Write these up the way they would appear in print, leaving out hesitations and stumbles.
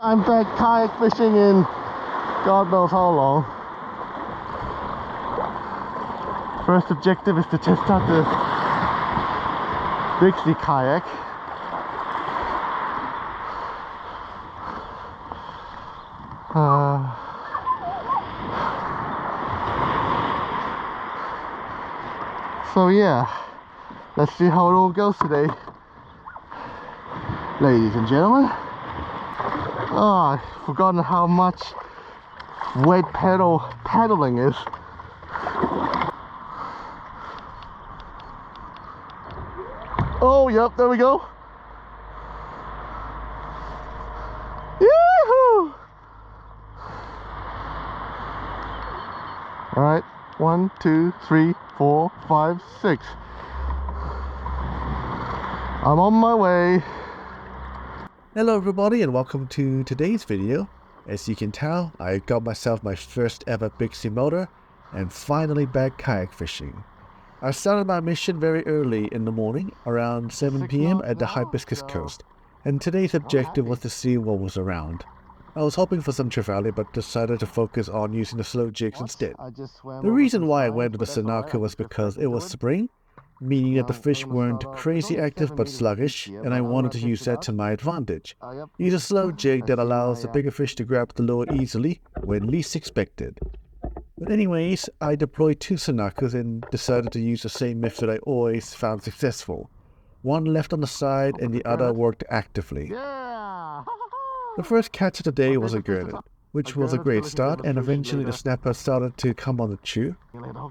I'm back kayak fishing in God knows how long. First objective is to test out the Bixie kayak. So yeah, let's see how it all goes today. Ladies and gentlemen. Oh, I've forgotten how much wet paddling is. Oh, yep, there we go. Yahoo! Alright, 1, 2, 3, 4, 5, 6. I'm on my way. Hello everybody and welcome to today's video. As you can tell, I got myself my first ever Bixie motor and finally back kayak fishing. I started my mission very early in the morning, around 7 p.m. at the Hibiscus Coast, and today's objective was to see what was around. I was hoping for some trevally but decided to focus on using the slow jigs instead. The reason why I went with the Sanaka was because it was spring, meaning that the fish weren't crazy active but sluggish, and I wanted to use that to my advantage. Use a slow jig that allows the bigger fish to grab the lure easily when least expected. But anyways, I deployed 2 Sanakas and decided to use the same method I always found successful. One left on the side and the other worked actively. The first catch of the day was a gurnard, which was a great start, and eventually the snapper started to come on the chew.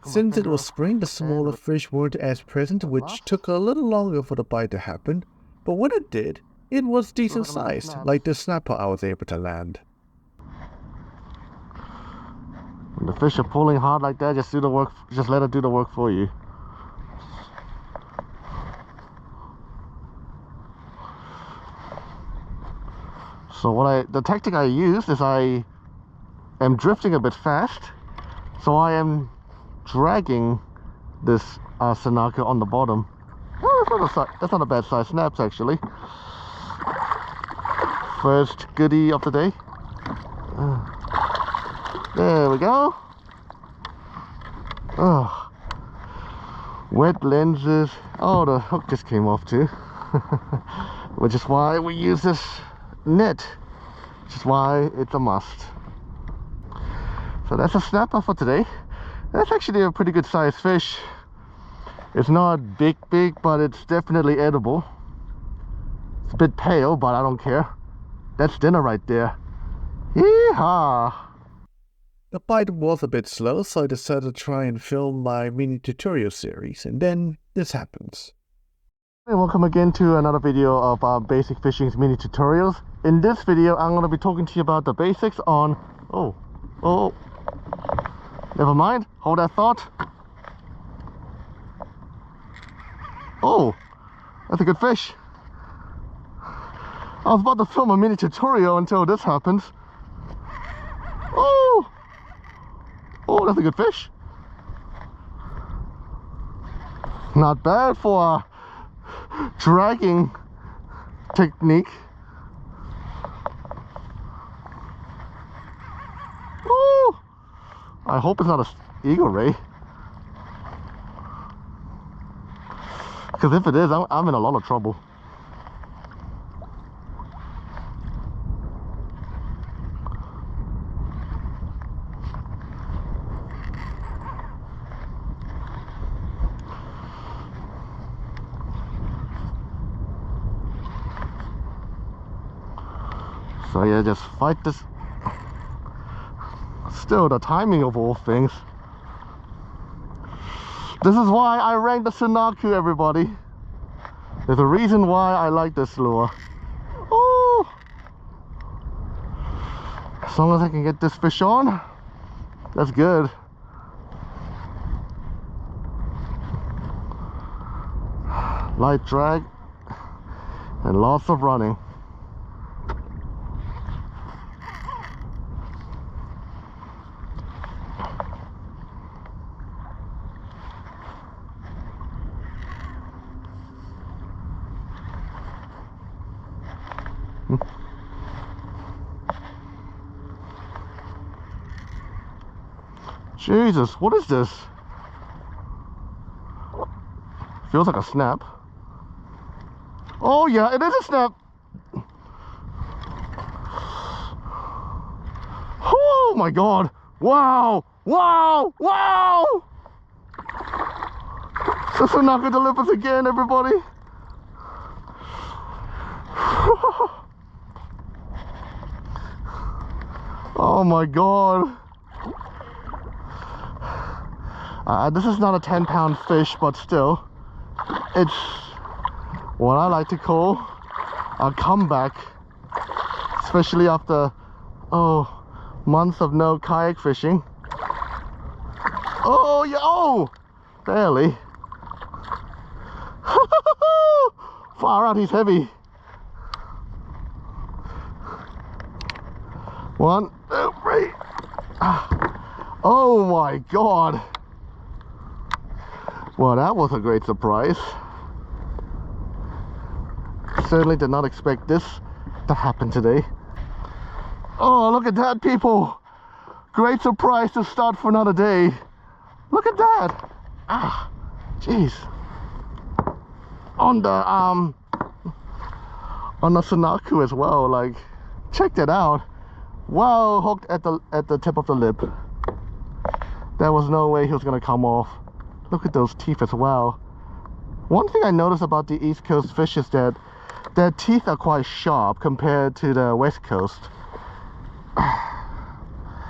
Since it was spring, the smaller fish weren't as present, which took a little longer for the bite to happen, but when it did, it was decent sized, like the snapper I was able to land. When the fish are pulling hard like that, just do the work. Just let it do the work for you. So the tactic I use is I am drifting a bit fast, so I am dragging this Sanaka on the bottom. Oh, that's not a bad size snaps actually. First goodie of the day. There we go. Oh, wet lenses. Oh, the hook just came off too. Which is why we use this net, which is why it's a must. So that's a snapper for today. That's actually a pretty good sized fish. It's not big, but it's definitely edible. It's a bit pale, but I don't care. That's dinner right there. Yeehaw! The bite was a bit slow, so I decided to try and film my mini tutorial series, and then this happens. Hey, welcome again to another video of Basic Fishing's mini tutorials. In this video, I'm going to be talking to you about the basics on... Oh, never mind, hold that thought. Oh, that's a good fish. I was about to film a mini tutorial until this happens. Oh, that's a good fish. Not bad for a dragging technique. Oh, I hope it's not a eagle ray, because if it is, I'm in a lot of trouble. So yeah, just fight this. Still, the timing of all things. This is why I ranked the Sanaku, everybody. There's a reason why I like this lure. Oh! As long as I can get this fish on, that's good. Light drag and lots of running. Jesus, what is this? Feels like a snap. Oh yeah, it is a snap. Oh my god. Wow. Wow. Wow. The Sanaka delivers again, everybody. Oh my god. This is not a 10-pound fish, but still, it's what I like to call a comeback, especially after months of no kayak fishing. Oh yeah, oh, barely. Far out, he's heavy. 1, 2, 3. Oh my god. Well, that was a great surprise. Certainly did not expect this to happen today. Oh, look at that, people. Great surprise to start for another day. Look at that. Ah, jeez. On the Sanaku as well, like, check that out. Wow, hooked at the tip of the lip. There was no way he was gonna come off. Look at those teeth as well. One thing I noticed about the East Coast fish is that their teeth are quite sharp compared to the West Coast. I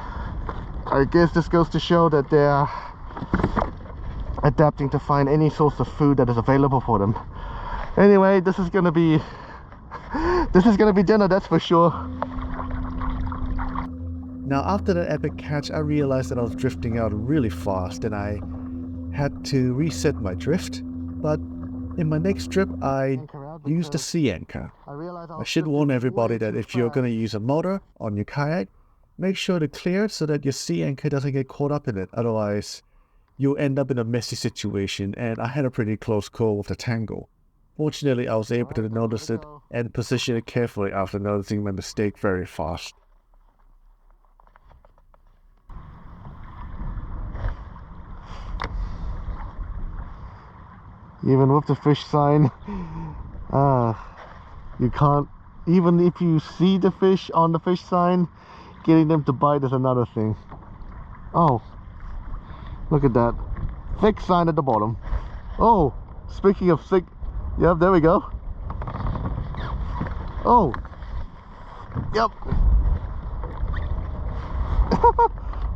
guess this goes to show that they're adapting to find any source of food that is available for them. Anyway, this is gonna be dinner, that's for sure. Now after that epic catch, I realized that I was drifting out really fast and I had to reset my drift. But in my next trip, I used a sea anchor. I should warn everybody that if you're going to use a motor on your kayak, make sure to clear it so that your sea anchor doesn't get caught up in it. Otherwise, you'll end up in a messy situation, and I had a pretty close call with the tangle. Fortunately, I was able to notice it and position it carefully after noticing my mistake very fast. Even with the fish sign, you can't, even if you see the fish on the fish sign, getting them to bite is another thing. Oh, look at that thick sign at the bottom. Oh, speaking of thick, yep, there we go. Oh, yep.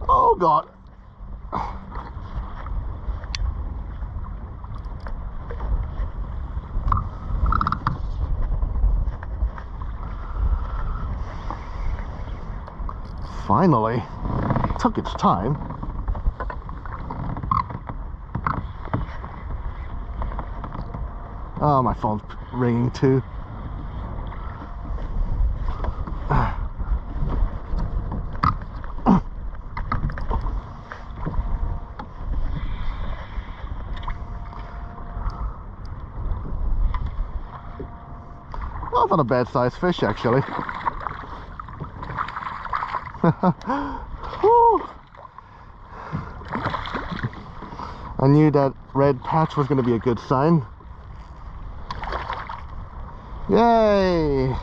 Oh god. Finally, took its time. Oh, my phone's ringing too. Oh, not a bad sized fish actually. I knew that red patch was going to be a good sign. Yay!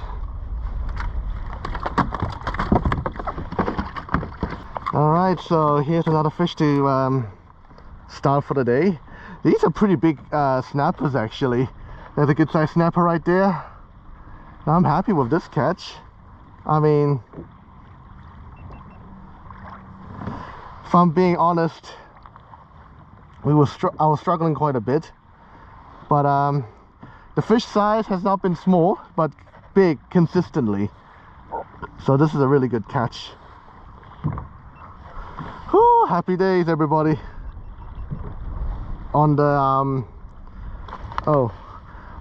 Alright, so here's another fish to start for the day. These are pretty big snappers actually. There's a good sized snapper right there. I'm happy with this catch. I mean, if I'm being honest, I was struggling quite a bit, but the fish size has not been small, but big consistently. So this is a really good catch. Whew, happy days, everybody. On the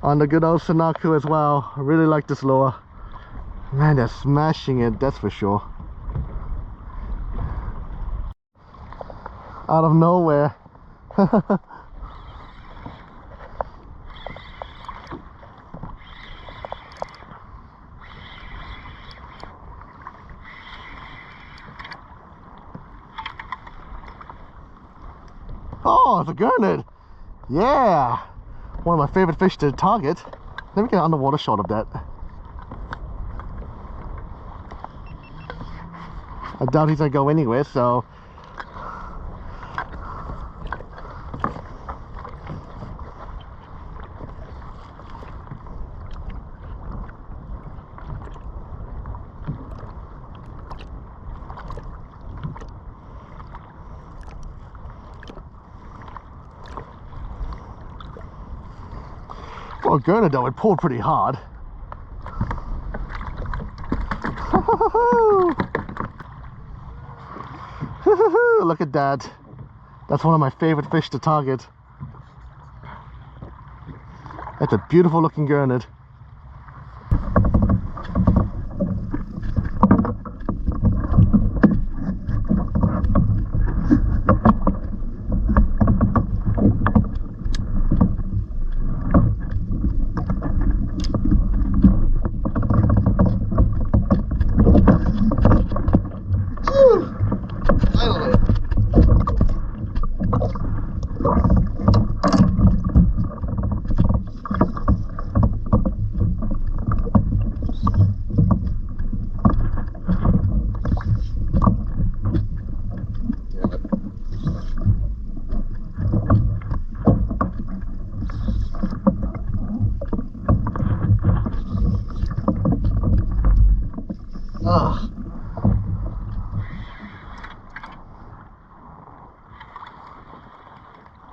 on the good old Sanaku as well. I really like this lure. Man, they're smashing it, that's for sure. Out of nowhere. Oh, it's a gurnard. Yeah. One of my favorite fish to target. Let me get an underwater shot of that. I doubt he's gonna go anywhere, so. Well, gurnard though, it pulled pretty hard. Look at that. That's one of my favorite fish to target. That's a beautiful looking gurnard.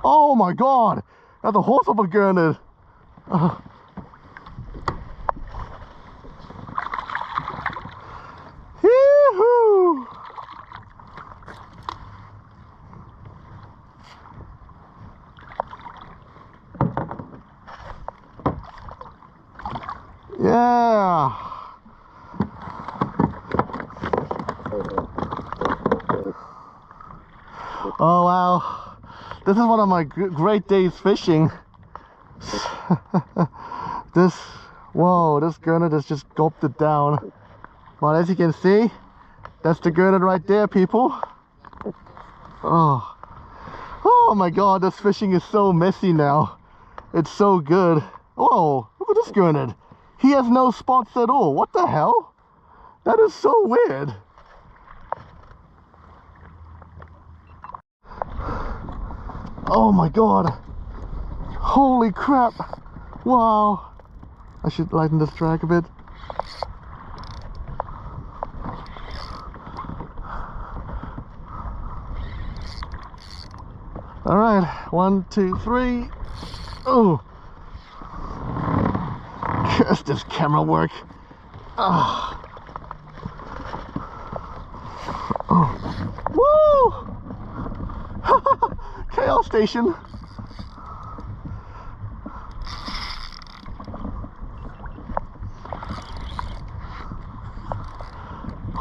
Oh my god! That's a horse of a gurnard! Yee-hoo! Yeah! Oh wow! This is one of my great days fishing. Whoa, this gurnard has just gulped it down. Well, as you can see, that's the gurnard right there, people. Oh my god, this fishing is so messy now. It's so good. Whoa, look at this gurnard. He has no spots at all. What the hell? That is so weird. Oh my god. Holy crap. Wow. I should lighten this drag a bit. Alright, 1, 2, 3. Oh. Curse this camera work. Oh. Woo! Chaos Station.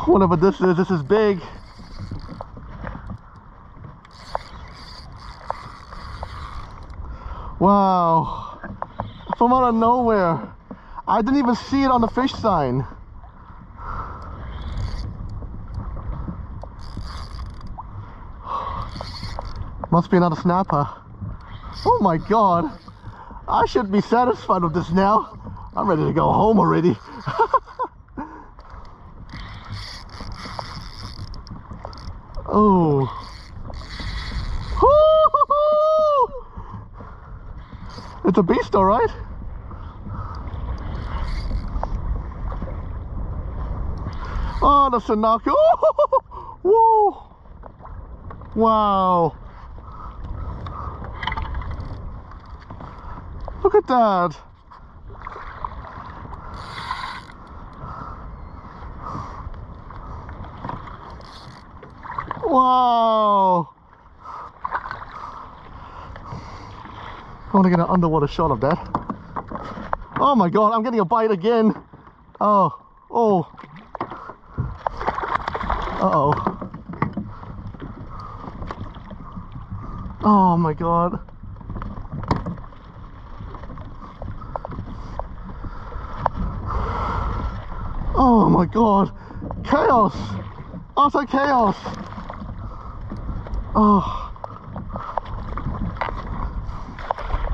Whatever this is big. Wow. From out of nowhere. I didn't even see it on the fish sign. Must be another snapper. Oh my god. I should be satisfied with this now. I'm ready to go home already. Oh. It's a beast, all right. Oh, the Sanaka. Whoa. Wow. Look at that. Wow. I want to get an underwater shot of that. Oh my god, I'm getting a bite again. Oh. Uh-oh. Oh my god. Oh my god. Chaos. Utter chaos. Oh.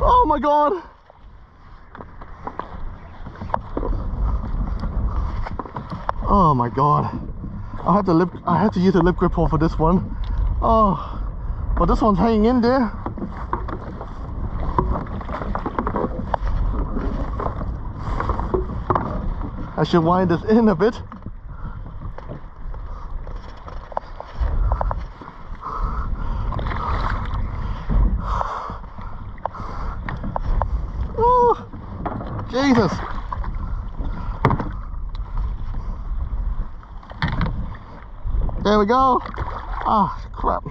Oh my god! Oh my god! I have to use a lip grip hold for this one. Oh, but this one's hanging in there. I should wind this in a bit. Oh, Jesus. There we go. Ah, crap.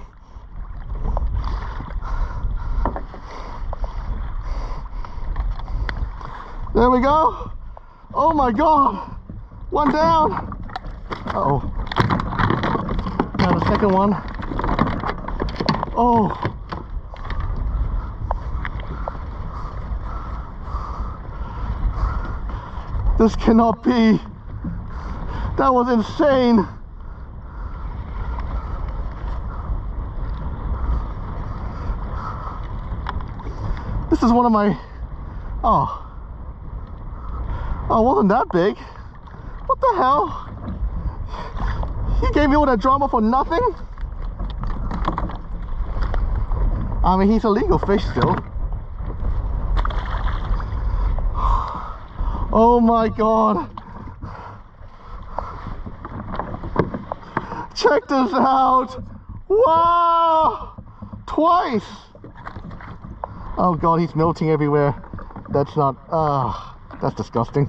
There we go. Oh my god. One down. Uh-oh. Now the second one. Oh. This cannot be. That was insane. This is one of my... Oh, it wasn't that big. What the hell? He gave me all that drama for nothing? I mean, he's a legal fish still. Oh my god. Check this out. Wow! Twice! Oh god, he's melting everywhere. That's not... that's disgusting.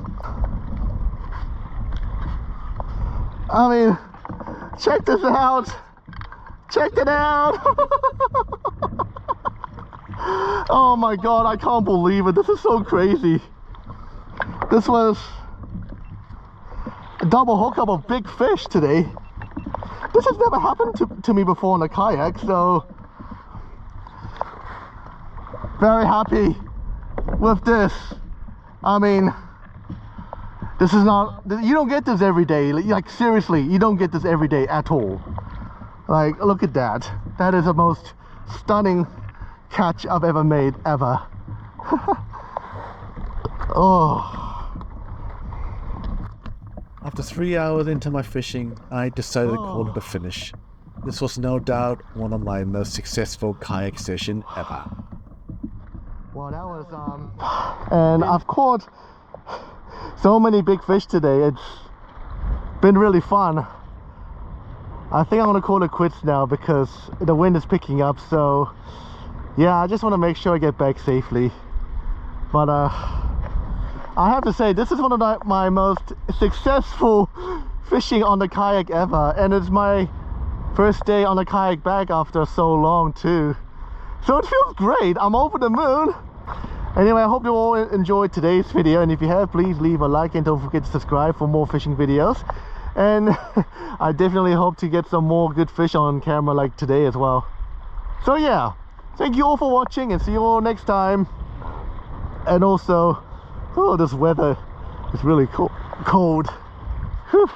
I mean, check this out. Check it out. Oh my god, I can't believe it. This is so crazy. This was a double hookup of big fish today. This has never happened to me before on a kayak, so very happy with this. I mean, this is not, you don't get this every day. Like seriously, you don't get this every day at all. Like, look at that. That is the most stunning catch I've ever made, ever. Oh. After 3 hours into my fishing, I decided to call it a finish. This was no doubt one of my most successful kayak sessions ever. Well, that was, and I've caught so many big fish today. It's been really fun. I think I'm gonna call it quits now because the wind is picking up, so yeah, I just want to make sure I get back safely. But I have to say, this is one of my most successful fishing on the kayak ever, and it's my first day on the kayak back after so long too. So it feels great. I'm over the moon. Anyway, I hope you all enjoyed today's video, and if you have, please leave a like and don't forget to subscribe for more fishing videos. And I definitely hope to get some more good fish on camera like today as well. So yeah, thank you all for watching and see you all next time. And also, oh, this weather is really cold. Whew.